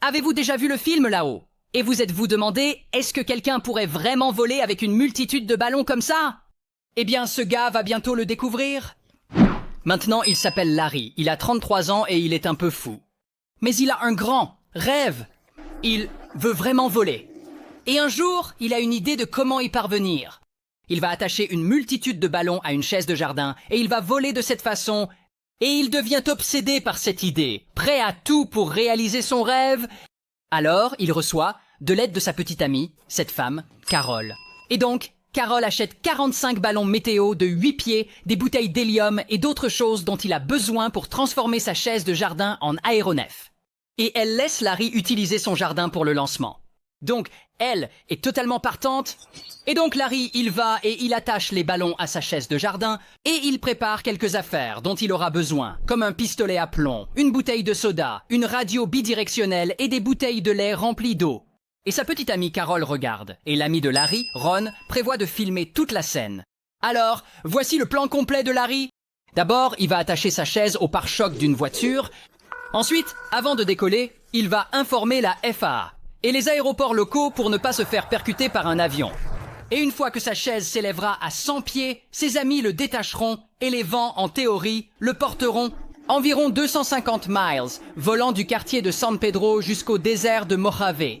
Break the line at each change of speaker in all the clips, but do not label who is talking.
Avez-vous déjà vu le film là-haut? Et vous êtes-vous demandé, est-ce que quelqu'un pourrait vraiment voler avec une multitude de ballons comme ça? Eh bien, ce gars va bientôt le découvrir. Maintenant, il s'appelle Larry, il a 33 ans et il est un peu fou. Mais il a un grand rêve. Il veut vraiment voler. Et un jour, il a une idée de comment y parvenir. Il va attacher une multitude de ballons à une chaise de jardin et il va voler de cette façon. Et il devient obsédé par cette idée, prêt à tout pour réaliser son rêve. Alors, il reçoit, de l'aide de sa petite amie, cette femme, Carole. Et donc, Carole achète 45 ballons météo de 8 pieds, des bouteilles d'hélium et d'autres choses dont il a besoin pour transformer sa chaise de jardin en aéronef. Et elle laisse Larry utiliser son jardin pour le lancement. Donc, elle est totalement partante. Et donc Larry, il va et il attache les ballons à sa chaise de jardin et il prépare quelques affaires dont il aura besoin, comme un pistolet à plomb, une bouteille de soda, une radio bidirectionnelle et des bouteilles de lait remplies d'eau. Et sa petite amie Carole regarde, et l'ami de Larry, Ron, prévoit de filmer toute la scène. Alors, voici le plan complet de Larry. D'abord, il va attacher sa chaise au pare-choc d'une voiture. Ensuite, avant de décoller, il va informer la FAA et les aéroports locaux pour ne pas se faire percuter par un avion. Et une fois que sa chaise s'élèvera à 100 pieds, ses amis le détacheront et les vents, en théorie, le porteront environ 250 miles, volant du quartier de San Pedro jusqu'au désert de Mojave.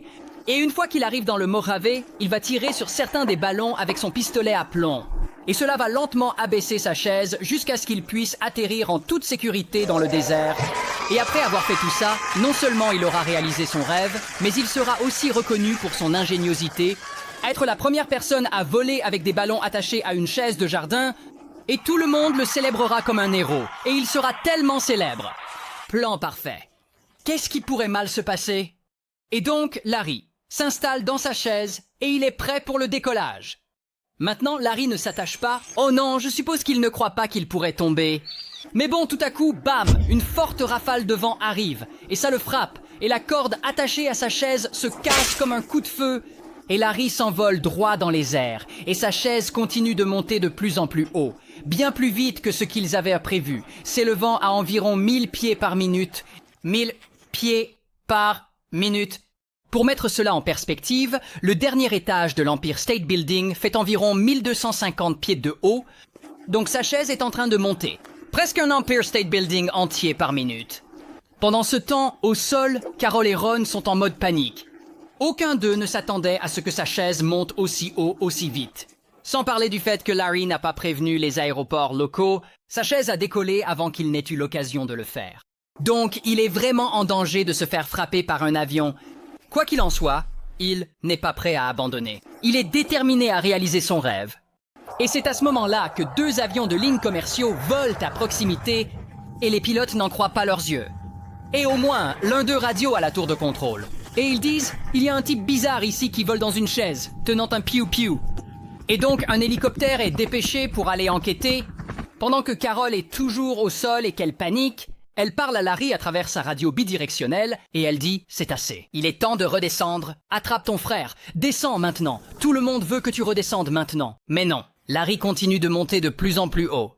Et une fois qu'il arrive dans le Mojave, il va tirer sur certains des ballons avec son pistolet à plomb. Et cela va lentement abaisser sa chaise jusqu'à ce qu'il puisse atterrir en toute sécurité dans le désert. Et après avoir fait tout ça, non seulement il aura réalisé son rêve, mais il sera aussi reconnu pour son ingéniosité, être la première personne à voler avec des ballons attachés à une chaise de jardin, et tout le monde le célébrera comme un héros, et il sera tellement célèbre. Plan parfait. Qu'est-ce qui pourrait mal se passer? Et donc, Larry s'installe dans sa chaise, et il est prêt pour le décollage. Maintenant, Larry ne s'attache pas. Oh non, je suppose qu'il ne croit pas qu'il pourrait tomber. Mais bon, tout à coup, bam, une forte rafale de vent arrive, et ça le frappe, et la corde attachée à sa chaise se casse comme un coup de feu, et Larry s'envole droit dans les airs, et sa chaise continue de monter de plus en plus haut, bien plus vite que ce qu'ils avaient prévu, s'élevant à environ 1000 pieds par minute. 1000 pieds par minute. Pour mettre cela en perspective, le dernier étage de l'Empire State Building fait environ 1250 pieds de haut, donc sa chaise est en train de monter. Presque un Empire State Building entier par minute. Pendant ce temps, au sol, Carole et Ron sont en mode panique. Aucun d'eux ne s'attendait à ce que sa chaise monte aussi haut, aussi vite. Sans parler du fait que Larry n'a pas prévenu les aéroports locaux, sa chaise a décollé avant qu'il n'ait eu l'occasion de le faire. Donc, il est vraiment en danger de se faire frapper par un avion. Quoi qu'il en soit, il n'est pas prêt à abandonner. Il est déterminé à réaliser son rêve. Et c'est à ce moment-là que 2 avions de ligne commerciaux volent à proximité et les pilotes n'en croient pas leurs yeux. Et au moins, l'un d'eux radio à la tour de contrôle. Et ils disent, il y a un type bizarre ici qui vole dans une chaise, tenant un piou-piou. Et donc, un hélicoptère est dépêché pour aller enquêter. Pendant que Carole est toujours au sol et qu'elle panique, elle parle à Larry à travers sa radio bidirectionnelle et elle dit « C'est assez. Il est temps de redescendre. Attrape ton frère. Descends maintenant. Tout le monde veut que tu redescendes maintenant. » Mais non. Larry continue de monter de plus en plus haut.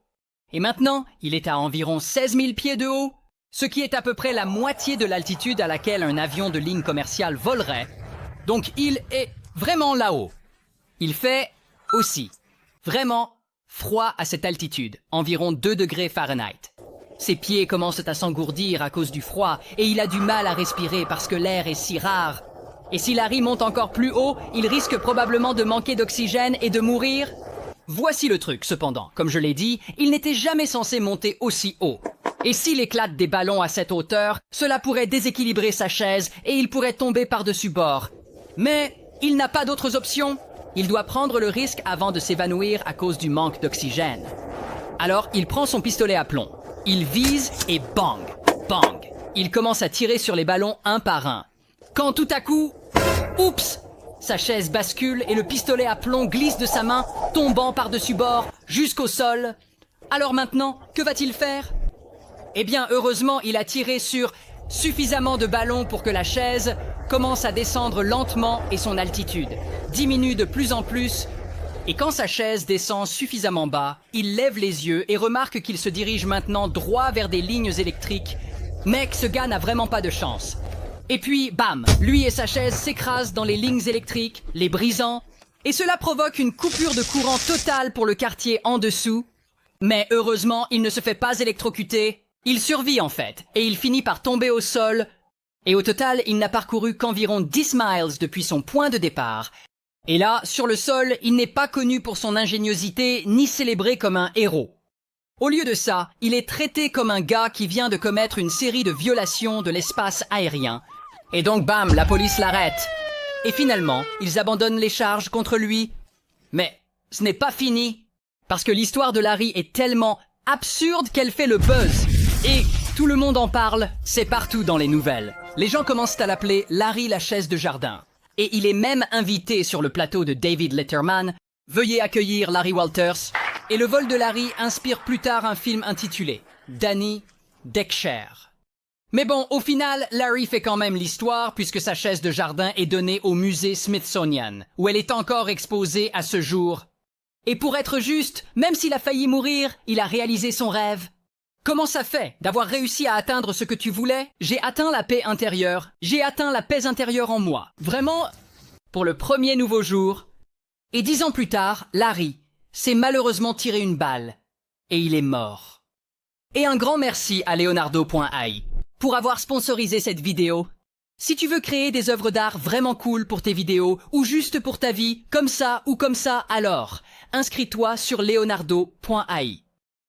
Et maintenant, il est à environ 16 000 pieds de haut, ce qui est à peu près la moitié de l'altitude à laquelle un avion de ligne commerciale volerait. Donc il est vraiment là-haut. Il fait aussi vraiment froid à cette altitude, environ 2 degrés Fahrenheit. Ses pieds commencent à s'engourdir à cause du froid et il a du mal à respirer parce que l'air est si rare. Et si Larry monte encore plus haut, il risque probablement de manquer d'oxygène et de mourir. Voici le truc, cependant. Comme je l'ai dit, il n'était jamais censé monter aussi haut. Et s'il éclate des ballons à cette hauteur, cela pourrait déséquilibrer sa chaise et il pourrait tomber par-dessus bord. Mais il n'a pas d'autres options. Il doit prendre le risque avant de s'évanouir à cause du manque d'oxygène. Alors, il prend son pistolet à plomb. Il vise et bang, bang. Il commence à tirer sur les ballons un par un. Quand tout à coup, oups! Sa chaise bascule et le pistolet à plomb glisse de sa main, tombant par-dessus bord jusqu'au sol. Alors maintenant, que va-t-il faire? Eh bien, heureusement, il a tiré sur suffisamment de ballons pour que la chaise commence à descendre lentement et son altitude diminue de plus en plus. Et quand sa chaise descend suffisamment bas, il lève les yeux et remarque qu'il se dirige maintenant droit vers des lignes électriques. Mec, ce gars n'a vraiment pas de chance. Et puis, bam, lui et sa chaise s'écrasent dans les lignes électriques, les brisant, et cela provoque une coupure de courant totale pour le quartier en dessous. Mais heureusement, il ne se fait pas électrocuter. Il survit en fait, et il finit par tomber au sol. Et au total, il n'a parcouru qu'environ 10 miles depuis son point de départ. Et là, sur le sol, il n'est pas connu pour son ingéniosité, ni célébré comme un héros. Au lieu de ça, il est traité comme un gars qui vient de commettre une série de violations de l'espace aérien. Et donc bam, la police l'arrête. Et finalement, ils abandonnent les charges contre lui. Mais ce n'est pas fini, parce que l'histoire de Larry est tellement absurde qu'elle fait le buzz. Et tout le monde en parle, c'est partout dans les nouvelles. Les gens commencent à l'appeler Larry la chaise de jardin. Et il est même invité sur le plateau de David Letterman. Veuillez accueillir Larry Walters. Et le vol de Larry inspire plus tard un film intitulé Danny Deckshare. Mais bon, au final, Larry fait quand même l'histoire puisque sa chaise de jardin est donnée au musée Smithsonian, où elle est encore exposée à ce jour. Et pour être juste, même s'il a failli mourir, il a réalisé son rêve. Comment ça fait d'avoir réussi à atteindre ce que tu voulais? J'ai atteint la paix intérieure. J'ai atteint la paix intérieure en moi. Vraiment, pour le premier nouveau jour. Et 10 ans plus tard, Larry s'est malheureusement tiré une balle. Et il est mort. Et un grand merci à Leonardo.ai pour avoir sponsorisé cette vidéo. Si tu veux créer des œuvres d'art vraiment cool pour tes vidéos, ou juste pour ta vie, comme ça ou comme ça, alors, inscris-toi sur Leonardo.ai.